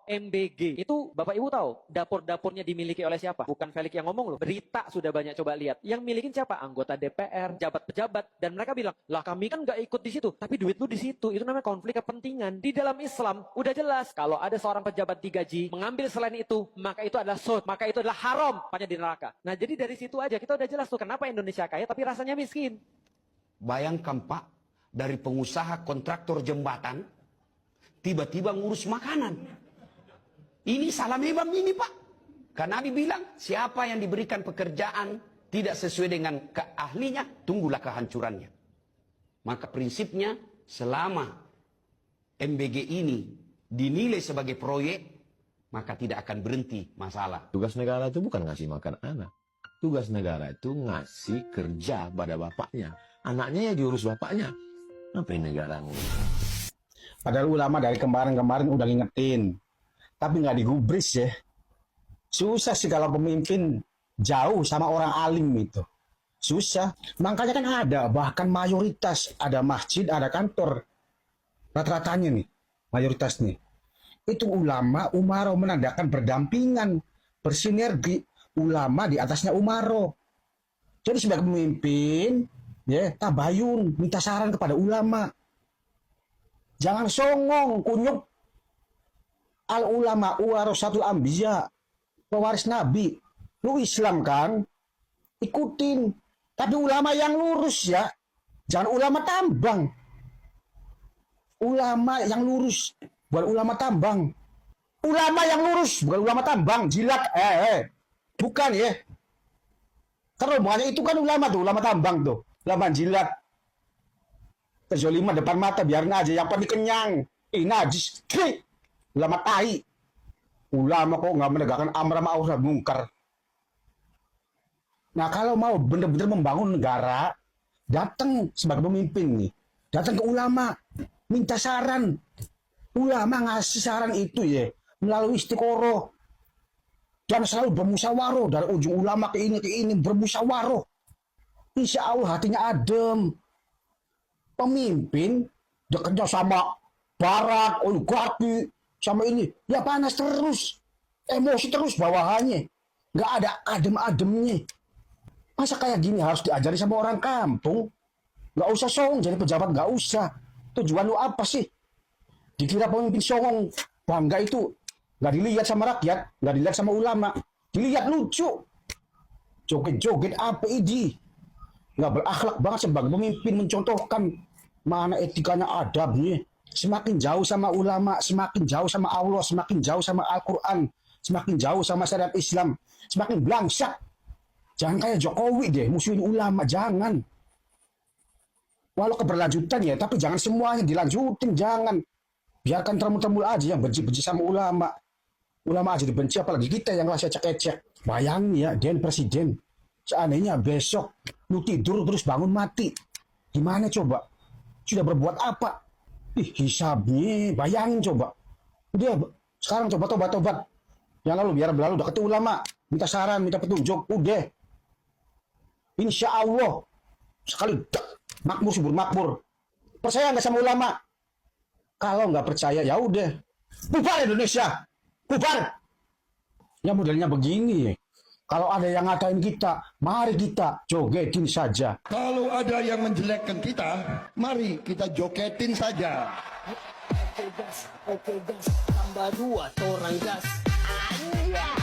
MBG. Itu Bapak Ibu tahu dapur-dapurnya dimiliki oleh siapa? Bukan Felix yang ngomong loh. Berita sudah banyak coba lihat. Yang milikin siapa? Anggota DPR, pejabat-pejabat. Dan mereka bilang, lah kami kan nggak ikut di situ. Tapi duit lu di situ. Itu namanya konflik kepentingan. Di dalam Islam udah jelas. Kalau ada seorang pejabat digaji mengambil selain itu, maka itu adalah sud. Maka itu adalah haram. Hanya di neraka. Nah jadi dari situ aja kita udah jelas tuh kenapa Indonesia kaya tapi rasanya miskin. Bayangkan Pak, dari pengusaha kontraktor jembatan, tiba-tiba ngurus makanan. Ini salah memang ini Pak. Karena Nabi bilang, siapa yang diberikan pekerjaan tidak sesuai dengan keahlinya, tunggulah kehancurannya. Maka prinsipnya, selama MBG ini dinilai sebagai proyek, maka tidak akan berhenti masalah. Tugas negara itu bukan ngasih makan anak. Tugas negara itu ngasih kerja pada bapaknya. Anaknya ya diurus bapaknya. Apa yang negara ngurus? Padahal ulama dari kemarin-kemarin udah ngingetin. Tapi nggak digubris ya. Susah sih kalau pemimpin jauh sama orang alim itu. Susah. Makanya kan ada, bahkan mayoritas. Ada masjid, ada kantor. Rata-ratanya nih, mayoritas nih. Itu ulama, umaro menandakan berdampingan, bersinergi. Ulama di atasnya umaro. Jadi sebagai pemimpin, ya tabayun, minta saran kepada ulama. Jangan songong, kunyuk. Al ulama warasatul anbiya, pewaris nabi. Lu Islam kan? Ikutin. Tapi ulama yang lurus ya. Jangan ulama tambang. Ulama yang lurus, bukan ulama tambang. Ulama yang lurus, bukan ulama tambang. Jilat, bukan ya. Karena rombongannya itu kan ulama tuh, ulama tambang tuh. Ulama jilat. Kezoliman depan mata, biarin aja. Yang penting kenyang. Najis. Ulama tai. Ulama kok nggak menegakkan amar ma'ruf nahi munkar. Nah kalau mau bener-bener membangun negara, datang sebagai pemimpin nih. Datang ke ulama. Minta saran. Ulama ngasih saran itu ya. Melalui istiqoroh. Dan selalu bermusyawarah. Dari ujung ulama ke ini bermusyawarah. Insya Allah hatinya adem. Pemimpin dekatnya sama barat, oligarki, sama ini. Ya panas terus. Emosi terus bawahannya. Nggak ada adem-ademnya. Masa kayak gini harus diajari sama orang kampung? Nggak usah songong jadi pejabat, nggak usah. Tujuan lu apa sih? Dikira pemimpin songong. Bangga itu. Nggak dilihat sama rakyat. Nggak dilihat sama ulama. Dilihat lucu. Joget-joget apa ini? Nggak berakhlak banget sebagai pemimpin mencontohkan mana etikanya, adabnya. Semakin jauh sama ulama, semakin jauh sama Allah, semakin jauh sama Al-Quran, semakin jauh sama syariat Islam, semakin belangsak. Jangan kayak Jokowi deh, musuhin ulama, jangan. Walau keberlanjutan ya, tapi jangan semuanya dilanjutin, jangan. Biarkan termul-termul aja yang benci-benci sama ulama. Ulama aja dibenci, apalagi kita yang ngasih ecek-ecek. Bayangin ya, dia presiden. Seandainya besok lu tidur terus bangun mati. Gimana coba? Sudah berbuat apa? Hisabnya, bayangin coba. Udah, sekarang coba tobat-tobat. Yang lalu biar berlalu udah ketemu ulama. Minta saran, minta petunjuk. Udah. Insya Allah. Sekali makmur, subur makmur. Percaya nggak sama ulama? Kalau nggak percaya, ya udah. Bubar Indonesia. Bubar. Ya modelnya begini. Kalau ada yang ngatain kita, mari kita jogetin saja. Kalau ada yang menjelekkan kita, mari kita jogetin saja. Oke gas, tambah dua, torang gas. Anjay.